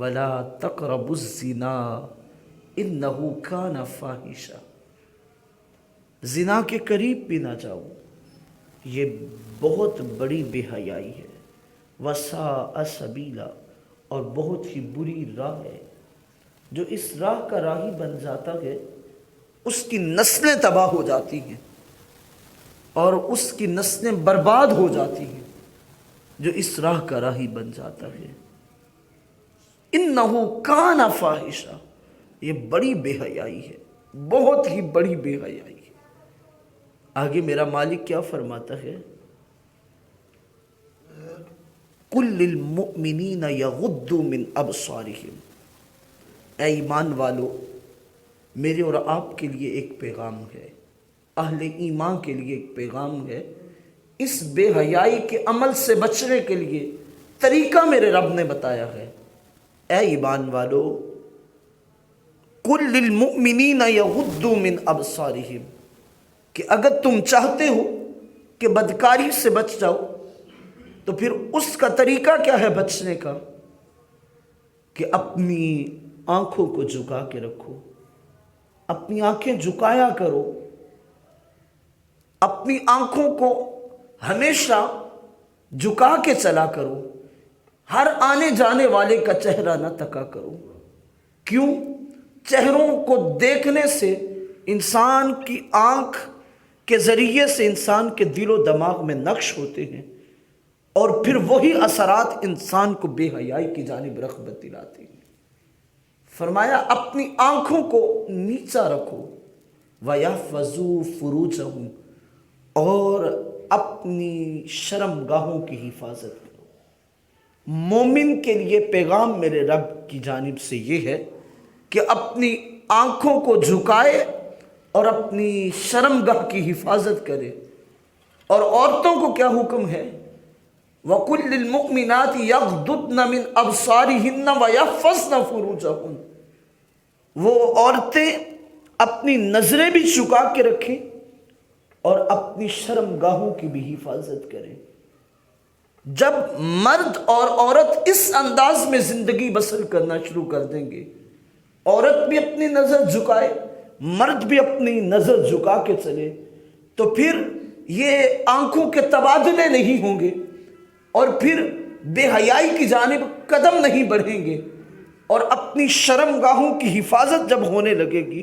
ولا تقربوا الزنا انہ کان فاحشہ، زنا کے قریب بھی نہ جاؤ، یہ بہت بڑی بے حیائی ہے، وساء سبیلا، اور بہت ہی بری راہ ہے۔ جو اس راہ کا راہی بن جاتا ہے اس کی نسلیں تباہ ہو جاتی ہیں اور اس کی نسلیں برباد ہو جاتی ہیں، جو اس راہ کا راہی بن جاتا ہے۔ انہ کان فاحشہ، یہ بڑی بے حیائی ہے، بہت ہی بڑی بے حیائی ہے۔ آگے میرا مالک کیا فرماتا ہے؟ قل للمؤمنین یغضوا من ابصارہم، اے ایمان والو، میرے اور آپ کے لیے ایک پیغام ہے، اہل ایمان کے لیے ایک پیغام ہے۔ اس بے حیائی کے عمل سے بچنے کے لیے طریقہ میرے رب نے بتایا ہے۔ اے ایمان والو، قل للمؤمنین یغضوا من ابصارہم، کہ اگر تم چاہتے ہو کہ بدکاری سے بچ جاؤ تو پھر اس کا طریقہ کیا ہے بچنے کا؟ کہ اپنی آنکھوں کو جھکا کے رکھو، اپنی آنکھیں جھکایا کرو، اپنی آنکھوں کو ہمیشہ جھکا کے چلا کرو، ہر آنے جانے والے کا چہرہ نہ تکا کرو۔ کیوں؟ چہروں کو دیکھنے سے انسان کی آنکھ کے ذریعے سے انسان کے دل و دماغ میں نقش ہوتے ہیں اور پھر وہی اثرات انسان کو بے حیائی کی جانب رغبت دلاتے ہیں۔ فرمایا اپنی آنکھوں کو نیچا رکھو، وَيَحْفَظُوا فُرُوجَهُمْ، اور اپنی شرم گاہوں کی حفاظت کرو۔ مومن کے لیے پیغام میرے رب کی جانب سے یہ ہے کہ اپنی آنکھوں کو جھکائے اور اپنی شرم گاہ کی حفاظت کرے۔ اور عورتوں کو کیا حکم ہے؟ وَقُلْ لِلْمُؤْمِنَاتِ يَغْضُضْنَ مِنْ أَبْصَارِهِنَّ وَيَحْفَظْنَ فُرُوجَهُنَّ، وہ عورتیں اپنی نظریں بھی جھکا کے رکھیں اور اپنی شرم گاہوں کی بھی حفاظت کریں۔ جب مرد اور عورت اس انداز میں زندگی بسر کرنا شروع کر دیں گے، عورت بھی اپنی نظر جھکائے، مرد بھی اپنی نظر جھکا کے چلے، تو پھر یہ آنکھوں کے تبادلے نہیں ہوں گے اور پھر بے حیائی کی جانب قدم نہیں بڑھیں گے، اور اپنی شرم گاہوں کی حفاظت جب ہونے لگے گی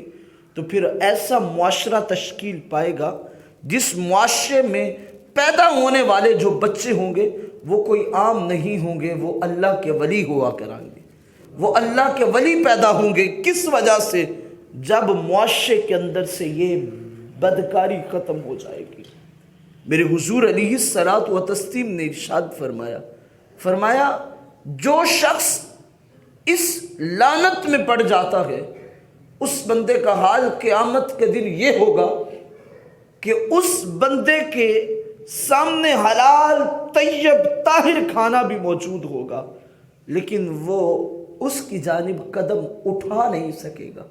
تو پھر ایسا معاشرہ تشکیل پائے گا جس معاشرے میں پیدا ہونے والے جو بچے ہوں گے وہ کوئی عام نہیں ہوں گے، وہ اللہ کے ولی ہوا کریں گے، وہ اللہ کے ولی پیدا ہوں گے۔ کس وجہ سے؟ جب معاشرے کے اندر سے یہ بدکاری ختم ہو جائے گی۔ میرے حضور علیہ الصلاۃ والتسلیم نے ارشاد فرمایا جو شخص اس لعنت میں پڑ جاتا ہے اس بندے کا حال قیامت کے دن یہ ہوگا کہ اس بندے کے سامنے حلال طیب طاہر کھانا بھی موجود ہوگا لیکن وہ اس کی جانب قدم اٹھا نہیں سکے گا،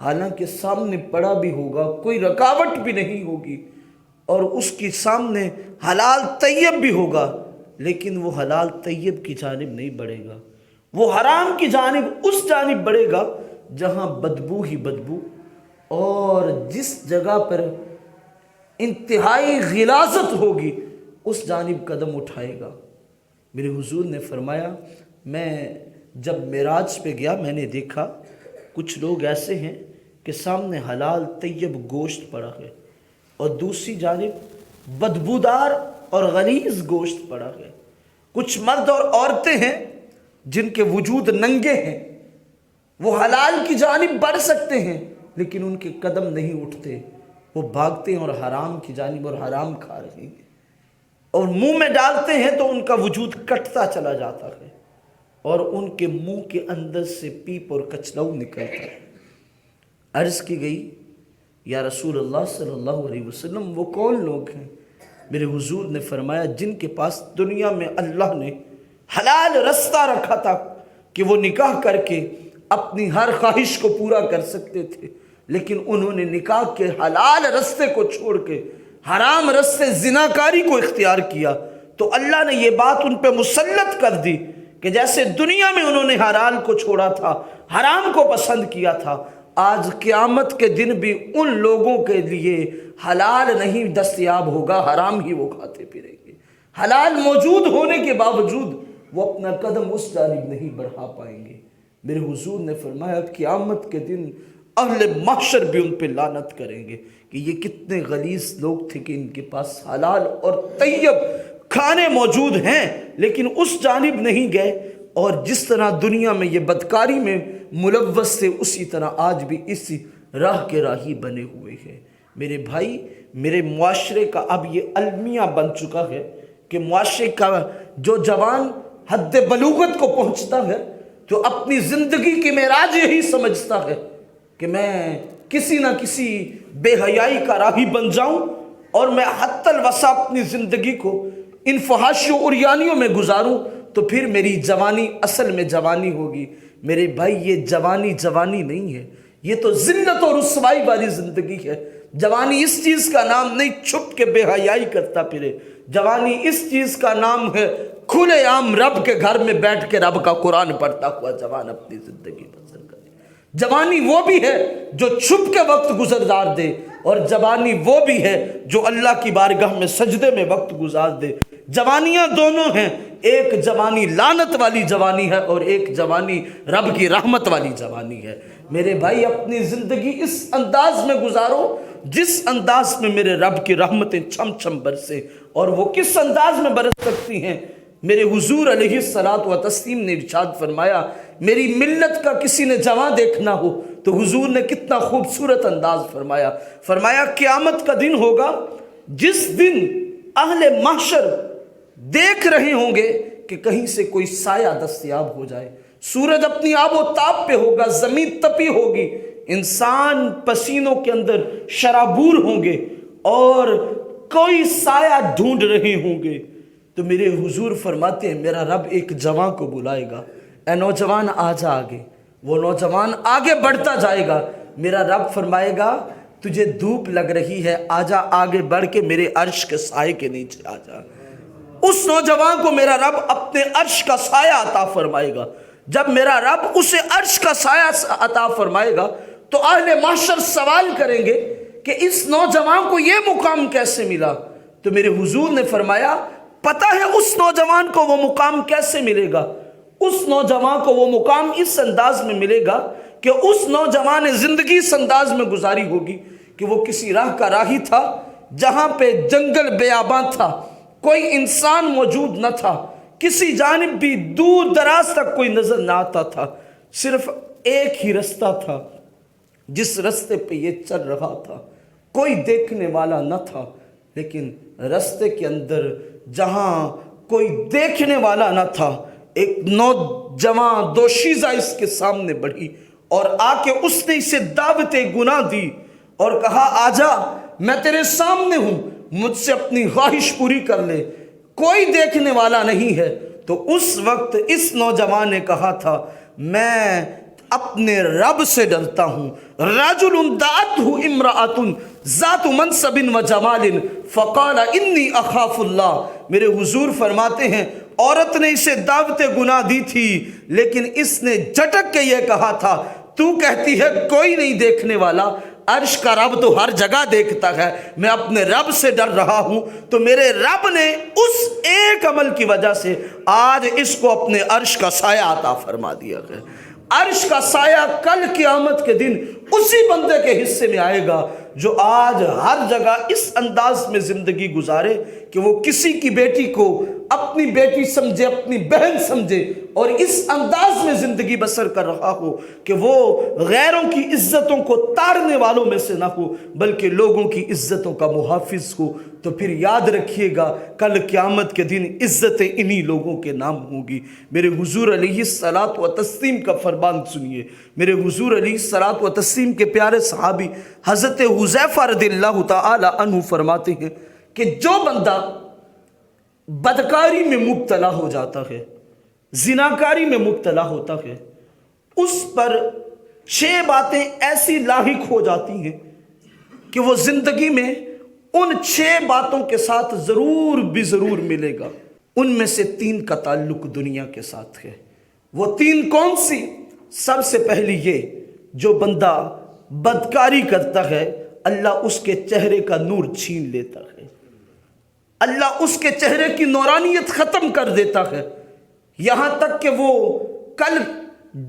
حالانکہ سامنے پڑا بھی ہوگا، کوئی رکاوٹ بھی نہیں ہوگی، اور اس کے سامنے حلال طیب بھی ہوگا لیکن وہ حلال طیب کی جانب نہیں بڑھے گا، وہ حرام کی جانب اس جانب بڑھے گا جہاں بدبو ہی بدبو، اور جس جگہ پر انتہائی غلاظت ہوگی اس جانب قدم اٹھائے گا۔ میرے حضور نے فرمایا میں جب معراج پہ گیا میں نے دیکھا کچھ لوگ ایسے ہیں کہ سامنے حلال طیب گوشت پڑا ہے اور دوسری جانب بدبودار اور غلیظ گوشت پڑا ہے۔ کچھ مرد اور عورتیں ہیں جن کے وجود ننگے ہیں، وہ حلال کی جانب بڑھ سکتے ہیں لیکن ان کے قدم نہیں اٹھتے، وہ بھاگتے ہیں اور حرام کی جانب اور حرام کھا رہے ہیں، اور منہ میں ڈالتے ہیں تو ان کا وجود کٹتا چلا جاتا ہے اور ان کے منہ کے اندر سے پیپ اور کچلو نکلتا ہے۔ عرض کی گئی یا رسول اللہ صلی اللہ علیہ وسلم وہ کون لوگ ہیں؟ میرے حضور نے فرمایا جن کے پاس دنیا میں اللہ نے حلال رستہ رکھا تھا کہ وہ نکاح کر کے اپنی ہر خواہش کو پورا کر سکتے تھے، لیکن انہوں نے نکاح کے حلال رستے کو چھوڑ کے حرام رستے زناکاری کو اختیار کیا، تو اللہ نے یہ بات ان پہ مسلط کر دی کہ جیسے دنیا میں انہوں نے حلال کو چھوڑا تھا، حرام کو پسند کیا تھا، آج قیامت کے دن بھی ان لوگوں کے لیے حلال نہیں دستیاب ہوگا، حرام ہی وہ کھاتے پھریں گے۔ حلال موجود ہونے کے باوجود وہ اپنا قدم اس جانب نہیں بڑھا پائیں گے۔ میرے حضور نے فرمایا قیامت کے دن اہل محشر بھی ان پہ لعنت کریں گے کہ یہ کتنے غلیظ لوگ تھے کہ ان کے پاس حلال اور طیب کھانے موجود ہیں لیکن اس جانب نہیں گئے، اور جس طرح دنیا میں یہ بدکاری میں ملوث تھے اسی طرح آج بھی اسی راہ کے راہی بنے ہوئے ہیں۔ میرے بھائی، میرے معاشرے کا اب یہ المیہ بن چکا ہے کہ معاشرے کا جو جوان حد بلوغت کو پہنچتا ہے تو اپنی زندگی کی معراج یہی سمجھتا ہے کہ میں کسی نہ کسی بے حیائی کا راہی بن جاؤں اور میں حتی الوسع اپنی زندگی کو ان فحاشیوں اور عریانیوں میں گزاروں تو پھر میری جوانی اصل میں جوانی ہوگی۔ میرے بھائی، یہ جوانی جوانی نہیں ہے، یہ تو ذلت اور رسوائی والی زندگی ہے۔ جوانی اس چیز کا نام نہیں چھپ کے بے حیائی کرتا پھرے، جوانی اس چیز کا نام ہے کھلے عام رب کے گھر میں بیٹھ کے رب کا قرآن پڑھتا ہوا جوان اپنی زندگی بسر کرے۔ جوانی وہ بھی ہے جو چھپ کے وقت گزار دے، اور جوانی وہ بھی ہے جو اللہ کی بارگاہ میں سجدے میں وقت گزار دے۔ جوانیاں دونوں ہیں، ایک جوانی لعنت والی جوانی ہے اور ایک جوانی رب کی رحمت والی جوانی ہے۔ میرے بھائی، اپنی زندگی اس انداز میں گزارو جس انداز میں میرے رب کی رحمتیں چھم چھم برسے، اور وہ کس انداز میں برس سکتی ہیں؟ میرے حضور علیہ الصلوۃ والتسلیم نے ارشاد فرمایا، میری ملت کا کسی نے جوان دیکھنا ہو تو حضور نے کتنا خوبصورت انداز فرمایا قیامت کا دن ہوگا جس دن اہل محشر دیکھ رہے ہوں گے کہ کہیں سے کوئی سایہ دستیاب ہو جائے، سورج اپنی آب و تاب پہ ہوگا، زمین تپی ہوگی، انسان پسینوں کے اندر شرابور ہوں گے اور کوئی سایہ ڈھونڈ رہے ہوں گے، تو میرے حضور فرماتے ہیں میرا رب ایک جوان کو بلائے گا، اے نوجوان آ جا آگے۔ وہ نوجوان آگے بڑھتا جائے گا، میرا رب فرمائے گا تجھے دھوپ لگ رہی ہے، آجا آگے بڑھ کے میرے عرش کے سائے کے نیچے آجا۔ اس نوجوان کو میرا رب اپنے عرش کا سایہ عطا فرمائے گا۔ جب میرا رب اسے عرش کا سایہ عطا فرمائے گا تو اہل محشر سوال کریں گے کہ اس نوجوان کو یہ مقام کیسے ملا؟ تو میرے حضور نے فرمایا پتہ ہے اس نوجوان کو وہ مقام کیسے ملے گا؟ اس نوجوان کو وہ مقام اس انداز میں ملے گا کہ اس نوجوان نے زندگی اس انداز میں گزاری ہوگی کہ وہ کسی راہ کا راہی تھا جہاں پہ جنگل بیاباں تھا، کوئی انسان موجود نہ تھا، کسی جانب بھی دور دراز تک کوئی نظر نہ آتا تھا، صرف ایک ہی رستہ تھا جس رستے پہ یہ چل رہا تھا، کوئی دیکھنے والا نہ تھا، لیکن رستے کے اندر جہاں کوئی دیکھنے والا نہ تھا ایک نوجوان دوشیزہ اس کے سامنے بڑھی اور آ کے اس نے اسے دعوت گناہ دی اور کہا آجا میں تیرے سامنے ہوں، مجھ سے اپنی خواہش پوری کر لے، کوئی دیکھنے والا نہیں ہے۔ تو اس وقت اس نوجوان نے کہا تھا میں اپنے رب سے ڈرتا ہوں۔ رجل دعته امرأة ذات منصب و جمال فقال انی اخاف اللہ۔ میرے حضور فرماتے ہیں عورت نے اسے دعوت گناہ دی تھی لیکن اس نے جھٹک کے یہ کہا تھا تو کہتی ہے کوئی نہیں دیکھنے والا، عرش کا رب تو ہر جگہ دیکھتا ہے، میں اپنے رب سے ڈر رہا ہوں۔ تو میرے رب نے اس ایک عمل کی وجہ سے آج اس کو اپنے عرش کا سایہ عطا فرما دیا ہے۔ عرش کا سایہ کل قیامت کے دن اسی بندے کے حصے میں آئے گا جو آج ہر جگہ اس انداز میں زندگی گزارے کہ وہ کسی کی بیٹی کو اپنی بیٹی سمجھے، اپنی بہن سمجھے اور اس انداز میں زندگی بسر کر رہا ہو کہ وہ غیروں کی عزتوں کو تاڑنے والوں میں سے نہ ہو بلکہ لوگوں کی عزتوں کا محافظ ہو۔ تو پھر یاد رکھیے گا کل قیامت کے دن عزتیں انہی لوگوں کے نام ہوں گی۔ میرے حضور علیہ الصلوۃ والتسلیم کا فرمان سنیے۔ میرے حضور علیہ الصلوۃ والتسلیم کے پیارے صحابی حضرت حذیفہ رضی اللہ تعالی عنہ فرماتے ہیں کہ جو بندہ بدکاری میں مبتلا ہو جاتا ہے، زناکاری میں مبتلا ہوتا ہے، اس پر 6 باتیں ایسی لاحق ہو جاتی ہیں کہ وہ زندگی میں ان 6 باتوں کے ساتھ ضرور بھی ضرور ملے گا۔ ان میں سے 3 کا تعلق دنیا کے ساتھ ہے۔ وہ 3 کون سی؟ سب سے پہلی یہ، جو بندہ بدکاری کرتا ہے اللہ اس کے چہرے کا نور چھین لیتا ہے، اللہ اس کے چہرے کی نورانیت ختم کر دیتا ہے، یہاں تک کہ وہ کل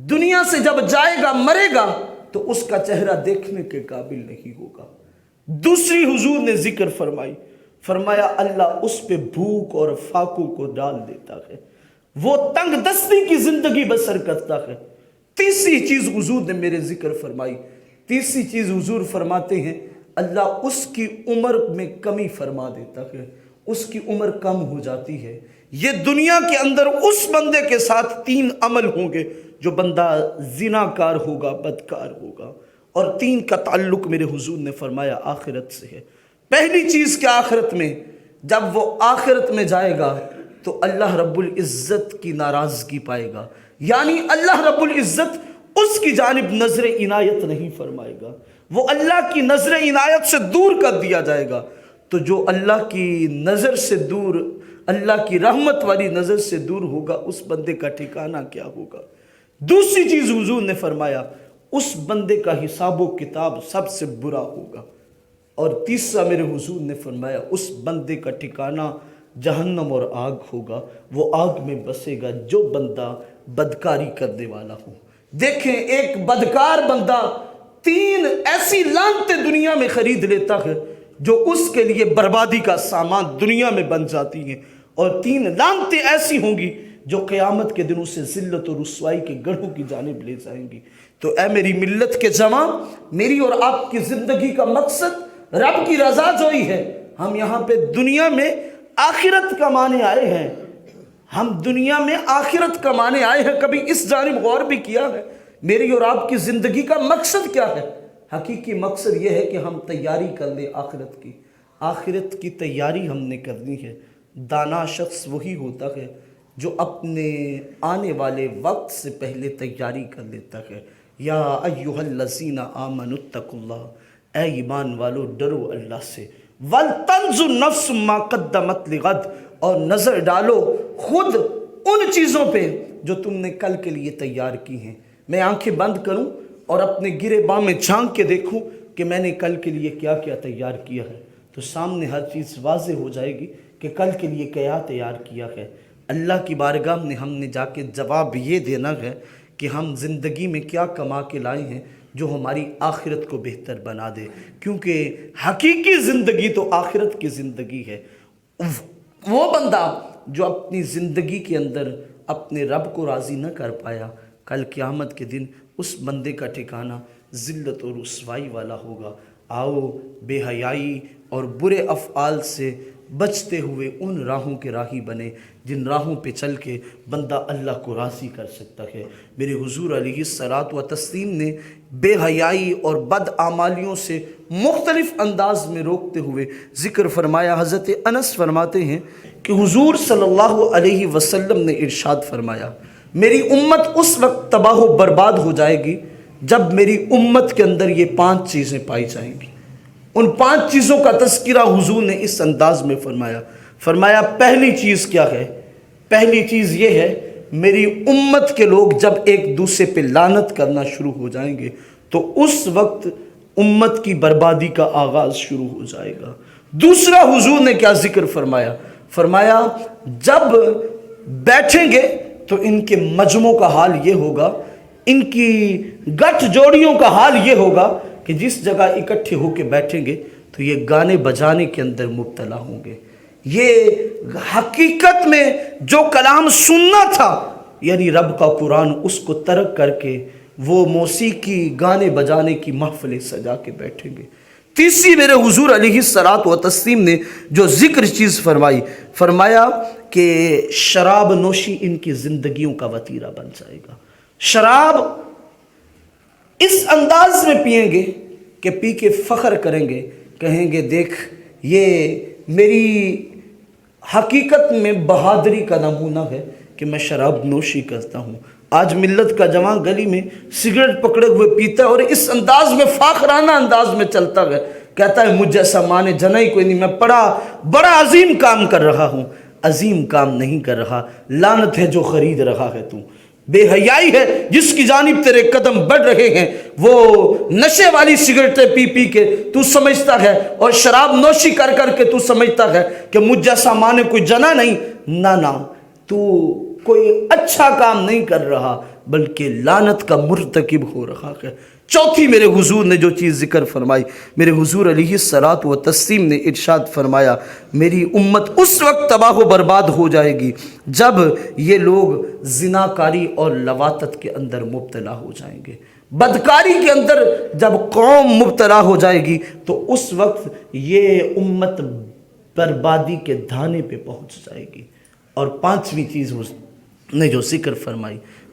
دنیا سے جب جائے گا، مرے گا، تو اس کا چہرہ دیکھنے کے قابل نہیں ہوگا۔ دوسری حضور نے ذکر فرمایا اللہ اس پہ بھوک اور فاقوں کو ڈال دیتا ہے، وہ تنگ دستی کی زندگی بسر کرتا ہے۔ تیسری چیز حضور نے میرے ذکر فرمائی، تیسری چیز حضور فرماتے ہیں اللہ اس کی عمر میں کمی فرما دیتا ہے، اس کی عمر کم ہو جاتی ہے۔ یہ دنیا کے اندر اس بندے کے ساتھ 3 عمل ہوں گے، جو بندہ زناکار ہوگا، بدکار ہوگا، اور 3 کا تعلق میرے حضور نے فرمایا آخرت سے ہے۔ پہلی چیز کہ آخرت میں جب وہ آخرت میں جائے گا تو اللہ رب العزت کی ناراضگی پائے گا، یعنی اللہ رب العزت اس کی جانب نظر عنایت نہیں فرمائے گا، وہ اللہ کی نظر عنایت سے دور کر دیا جائے گا۔ تو جو اللہ کی نظر سے دور، اللہ کی رحمت والی نظر سے دور ہوگا، اس بندے کا ٹھکانہ کیا ہوگا؟ دوسری چیز حضور نے فرمایا اس بندے کا حساب و کتاب سب سے برا ہوگا، اور تیسرا میرے حضور نے فرمایا اس بندے کا ٹھکانہ جہنم اور آگ ہوگا، وہ آگ میں بسے گا جو بندہ بدکاری کرنے والا ہو۔ دیکھیں ایک بدکار بندہ 3 ایسی لعنتیں دنیا میں خرید لیتا ہے جو اس کے لیے بربادی کا سامان دنیا میں بن جاتی ہیں، اور 3 لعنتیں ایسی ہوں گی جو قیامت کے دن اسے ذلت و رسوائی کے گڑھوں کی جانب لے جائیں گی۔ تو اے میری ملت کے جماع، میری اور آپ کی زندگی کا مقصد رب کی رضا جوئی ہے۔ ہم یہاں پہ دنیا میں آخرت کمانے آئے ہیں، ہم دنیا میں آخرت کمانے آئے ہیں۔ کبھی اس جانب غور بھی کیا ہے میری اور آپ کی زندگی کا مقصد کیا ہے؟ حقیقی مقصد یہ ہے کہ ہم تیاری کر لیں آخرت کی، آخرت کی تیاری ہم نے کرنی ہے۔ دانا شخص وہی ہوتا ہے جو اپنے آنے والے وقت سے پہلے تیاری کر لیتا ہے۔ یا ایھا الذین آمنوا اتقوا اللہ، اے ایمان والو ڈرو اللہ سے، وَلْتَنْظُرْ نَفْسٌ مَا قَدَّمَتْ لِغَدٍ، اور نظر ڈالو خود ان چیزوں پہ جو تم نے کل کے لیے تیار کی ہیں۔ میں آنکھیں بند کروں اور اپنے گرے باں میں جھانک کے دیکھوں کہ میں نے کل کے لیے کیا کیا تیار کیا ہے، تو سامنے ہر چیز واضح ہو جائے گی کہ کل کے لیے کیا تیار کیا ہے۔ اللہ کی بارگاہ میں ہم نے جا کے جواب یہ دینا ہے کہ ہم زندگی میں کیا کما کے لائے ہیں جو ہماری آخرت کو بہتر بنا دے، کیونکہ حقیقی زندگی تو آخرت کی زندگی ہے۔ وہ بندہ جو اپنی زندگی کے اندر اپنے رب کو راضی نہ کر پایا، کل قیامت کے دن اس بندے کا ٹھکانہ ذلت اور رسوائی والا ہوگا۔ آؤ بے حیائی اور برے افعال سے بچتے ہوئے ان راہوں کے راہی بنے جن راہوں پہ چل کے بندہ اللہ کو راضی کر سکتا ہے۔ میرے حضور علیہ الصلاۃ والتسلیم نے بے حیائی اور بد اعمالیوں سے مختلف انداز میں روکتے ہوئے ذکر فرمایا۔ حضرت انس فرماتے ہیں کہ حضور صلی اللہ علیہ وسلم نے ارشاد فرمایا، میری امت اس وقت تباہ و برباد ہو جائے گی جب میری امت کے اندر یہ 5 چیزیں پائی جائیں گی۔ ان 5 چیزوں کا تذکرہ حضور نے اس انداز میں فرمایا پہلی چیز کیا ہے؟ پہلی چیز یہ ہے، میری امت کے لوگ جب ایک دوسرے پہ لعنت کرنا شروع ہو جائیں گے تو اس وقت امت کی بربادی کا آغاز شروع ہو جائے گا۔ دوسرا حضور نے کیا ذکر فرمایا جب بیٹھیں گے تو ان کے مجموعوں کا حال یہ ہوگا، ان کی گٹھ جوڑیوں کا حال یہ ہوگا کہ جس جگہ اکٹھے ہو کے بیٹھیں گے تو یہ گانے بجانے کے اندر مبتلا ہوں گے۔ یہ حقیقت میں جو کلام سننا تھا، یعنی رب کا قرآن، اس کو ترک کر کے وہ موسیقی گانے بجانے کی محفلیں سجا کے بیٹھیں گے۔ تیسری میرے حضور علیہ الصلاۃ والتسلیم نے جو ذکر چیز فرمایا کہ شراب نوشی ان کی زندگیوں کا وتیرہ بن جائے گا۔ شراب اس انداز میں پئیں گے کہ پی کے فخر کریں گے، کہیں گے دیکھ یہ میری حقیقت میں بہادری کا نمونہ ہے کہ میں شراب نوشی کرتا ہوں۔ آج ملت کا جوان گلی میں سگریٹ پکڑے ہوئے پیتا ہے اور اس انداز میں فاخرانہ انداز میں چلتا ہے، کہتا ہے مجھ جیسا ماں نے جنا ہی کوئی نہیں، میں بڑا عظیم کام کر رہا ہوں۔ عظیم کام نہیں کر رہا، لعنت ہے جو خرید رہا ہے تو، بے حیائی ہے جس کی جانب تیرے قدم بڑھ رہے ہیں، وہ نشے والی سگریٹیں پی پی کے تو سمجھتا ہے اور شراب نوشی کر کر کے تو سمجھتا ہے کہ مجھ جیسا ماں نے کوئی جنا نہیں، نہ تو کوئی اچھا کام نہیں کر رہا بلکہ لعنت کا مرتکب ہو رہا ہے۔ چوتھی میرے حضور نے جو چیز ذکر فرمائی، میرے حضور علیہ الصلوۃ والتسلیم نے ارشاد فرمایا میری امت اس وقت تباہ و برباد ہو جائے گی جب یہ لوگ زناکاری اور لواطت کے اندر مبتلا ہو جائیں گے، بدکاری کے اندر جب قوم مبتلا ہو جائے گی تو اس وقت یہ امت بربادی کے دھانے پہ پہنچ جائے گی۔ اور پانچویں چیز نے جو ذکر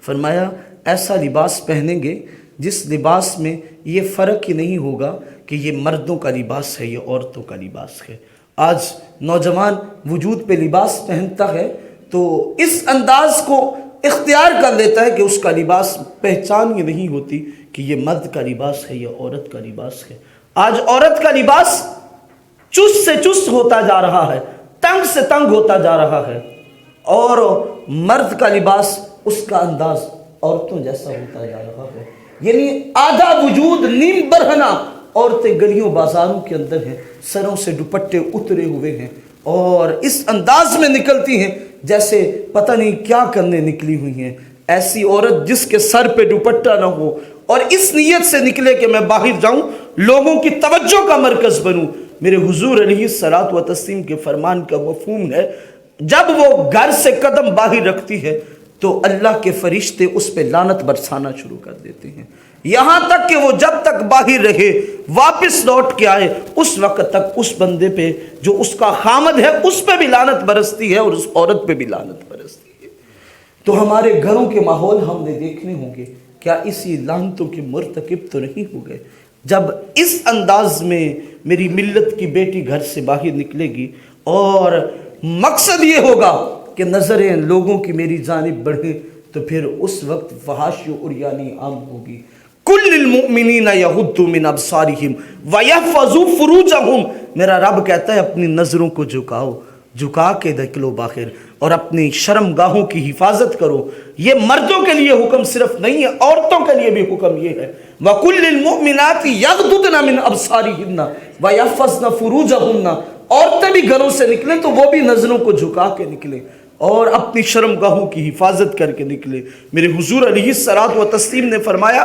فرمایا ایسا لباس پہنیں گے جس لباس میں یہ فرق ہی نہیں ہوگا کہ یہ مردوں کا لباس ہے یہ عورتوں کا لباس ہے۔ آج نوجوان وجود پہ لباس پہنتا ہے تو اس انداز کو اختیار کر لیتا ہے کہ اس کا لباس پہچان یہ نہیں ہوتی کہ یہ مرد کا لباس ہے یا عورت کا لباس ہے۔ آج عورت کا لباس چست سے چست ہوتا جا رہا ہے، تنگ سے تنگ ہوتا جا رہا ہے، اور مرد کا لباس اس کا انداز عورتوں جیسا ہوتا جا رہا ہے، یعنی آدھا وجود نیم برہنہ عورتیں گلیوں بازاروں کے اندر ہیں، سروں سے دوپٹے اترے ہوئے ہیں اور اس انداز میں نکلتی ہیں جیسے پتہ نہیں کیا کرنے نکلی ہوئی ہیں۔ ایسی عورت جس کے سر پہ دوپٹہ نہ ہو اور اس نیت سے نکلے کہ میں باہر جاؤں لوگوں کی توجہ کا مرکز بنوں، میرے حضور علیہ الصلوۃ والتسلیم کے فرمان کا مفہوم ہے جب وہ گھر سے قدم باہر رکھتی ہے تو اللہ کے فرشتے اس پہ لعنت برسانا شروع کر دیتے ہیں، یہاں تک کہ وہ جب تک باہر رہے واپس لوٹ کے آئے اس وقت تک اس بندے پہ جو اس کا خامد ہے اس پہ بھی لعنت برستی ہے اور اس عورت پہ بھی لعنت برستی ہے۔ تو ہمارے گھروں کے ماحول ہم نے دیکھنے ہوں گے، کیا اسی لعنتوں کے مرتکب تو نہیں ہو گئے؟ جب اس انداز میں میری ملت کی بیٹی گھر سے باہر نکلے گی اور مقصد یہ ہوگا کہ نظریں لوگوں کی میری جانب بڑھیں تو پھر اس وقت فحاشی و عریانی عام ہوگی۔ کل المؤمنین یغضوا من ابصارہم ویحفظوا فروجہم، میرا رب کہتا ہے اپنی نظروں کو جھکا کے نکلو باہر اور اپنی شرم گاہوں کی حفاظت کرو۔ یہ مردوں کے لیے حکم صرف نہیں ہے، عورتوں کے لیے بھی حکم یہ ہے وَقُلْ لِلْمُؤْمِنَاتِ يَغْضُضْنَ مِنْ أَبْصَارِهِنَّ وَيَحْفَظْنَ فُرُوجَهُنَّ، عورتیں بھی گھروں سے نکلیں تو وہ بھی نظروں کو جھکا کے نکلیں اور اپنی شرم گاہوں کی حفاظت کر کے نکلے۔ میرے حضور علیہ الصلوۃ والتسلیم نے فرمایا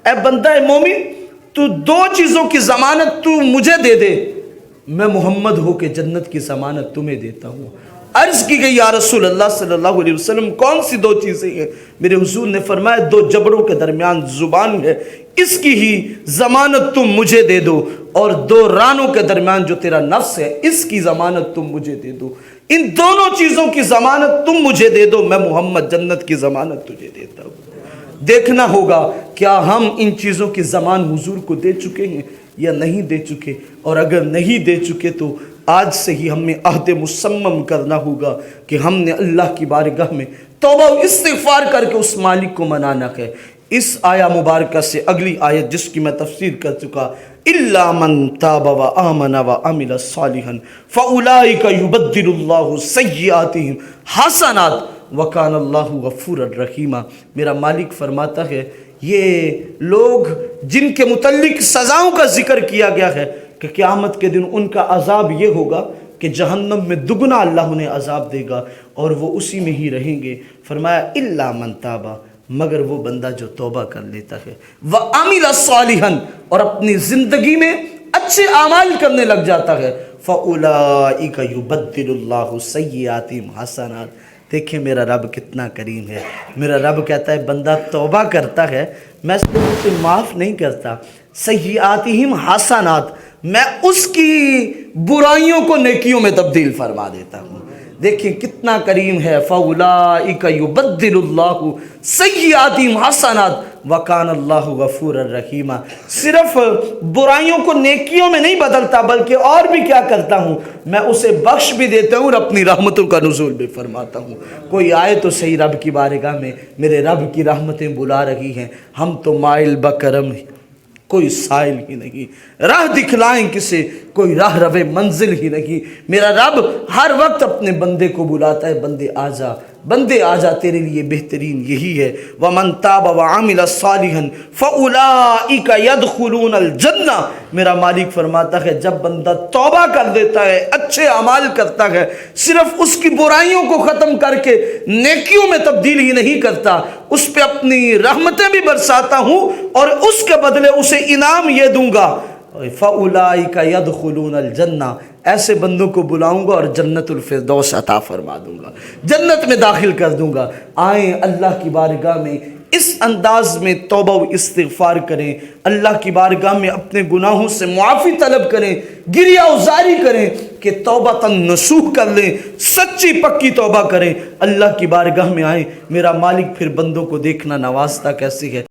اے بندہ مومن تو دو چیزوں کی ضمانت تو مجھے دے دے، میں محمد ہو کے جنت کی ضمانت تمہیں دیتا ہوں۔ عرض کی گئی یا رسول اللہ صلی اللہ علیہ وسلم کون سی دو چیزیں ہیں؟ میرے حضور نے فرمایا دو جبڑوں کے درمیان زبان ہے، اس کی ہی ضمانت تم مجھے دے دو، اور دو رانوں کے درمیان جو تیرا نفس ہے اس کی ضمانت تم مجھے دے دو۔ ان دونوں چیزوں کی ضمانت تم مجھے دے دو، میں محمد جنت کی ضمانت تجھے دیتا ہوں۔ دیکھنا ہوگا کیا ہم ان چیزوں کی ضمان حضور کو دے چکے ہیں یا نہیں دے چکے، اور اگر نہیں دے چکے تو آج سے ہی ہمیں عہد مصمم کرنا ہوگا کہ ہم نے اللہ کی بارگاہ میں توبہ و استغفار کر کے اس مالک کو منانا ہے۔ اس آیا مبارکہ سے اگلی آیت جس کی میں تفسیر کر چکا، إِلَّا مَن تَابَ وَآمَنَ وَعَمِلَ صَالِحًا فَأُولَٰئِكَ يُبَدِّلُ اللَّهُ سَيِّئَاتِهِمْ حَسَنَاتٍ وَكَانَ اللَّهُ غَفُورًا رَحِيمًا۔ میرا مالک فرماتا ہے یہ لوگ جن کے متعلق سزاؤں کا ذکر کیا گیا ہے کہ قیامت کے دن ان کا عذاب یہ ہوگا کہ جہنم میں دگنا اللہ انہیں عذاب دے گا اور وہ اسی میں ہی رہیں گے۔ فرمایا الا من تابا، مگر وہ بندہ جو توبہ کر لیتا ہے، وعمل صالحا، اور اپنی زندگی میں اچھے اعمال کرنے لگ جاتا ہے، فاولئک یبدل اللہ سیئاتہم حسنات۔ دیکھیں میرا رب کتنا کریم ہے، میرا رب کہتا ہے بندہ توبہ کرتا ہے میں صرف اسے معاف نہیں کرتا، سیئاتہم حسنات، میں اس کی برائیوں کو نیکیوں میں تبدیل فرما دیتا ہوں۔ دیکھیں کتنا کریم ہے، فَأُولَٰئِكَ يُبَدِّلُ اللَّهُ سَيِّئَاتِهِمْ حَسَنَاتٍ وَكَانَ اللَّهُ غَفُورًا رَحِيمًا۔ صرف برائیوں کو نیکیوں میں نہیں بدلتا بلکہ اور بھی کیا کرتا ہوں، میں اسے بخش بھی دیتا ہوں اور اپنی رحمتوں کا نزول بھی فرماتا ہوں۔ کوئی آئے تو صحیح رب کی بارگاہ میں، میرے رب کی رحمتیں بلا رہی ہیں، ہم تو مائل بکرم، کوئی سائل ہی نہیں، راہ دکھلائیں کسے کوئی راہ رو منزل ہی نہیں۔ میرا رب ہر وقت اپنے بندے کو بلاتا ہے، بندے آجا، بندے آجا، تیرے لیے بہترین یہی ہے۔ وَمَن تَابَ وَعَمِلَ صَالِحًا فَأُولَٰئِكَ يَدْخُلُونَ الْجَنَّةَ، میرا مالک فرماتا ہے جب بندہ توبہ کر دیتا ہے، اچھے اعمال کرتا ہے، صرف اس کی برائیوں کو ختم کر کے نیکیوں میں تبدیل ہی نہیں کرتا، اس پہ اپنی رحمتیں بھی برساتا ہوں اور اس کے بدلے اسے انعام یہ دوں گا، فَأُولَٰئِكَ يَدْخُلُونَ الْجَنَّةَ، ایسے بندوں کو بلاؤں گا اور جنت الفردوس عطا فرما دوں گا، جنت میں داخل کر دوں گا۔ آئیں اللہ کی بارگاہ میں اس انداز میں توبہ و استغفار کریں، اللہ کی بارگاہ میں اپنے گناہوں سے معافی طلب کریں، گریہ وزاری کریں کہ توبہ نصوح کر لیں، سچی پکی توبہ کریں، اللہ کی بارگاہ میں آئیں۔ میرا مالک پھر بندوں کو دیکھنا نوازتا کیسی ہے۔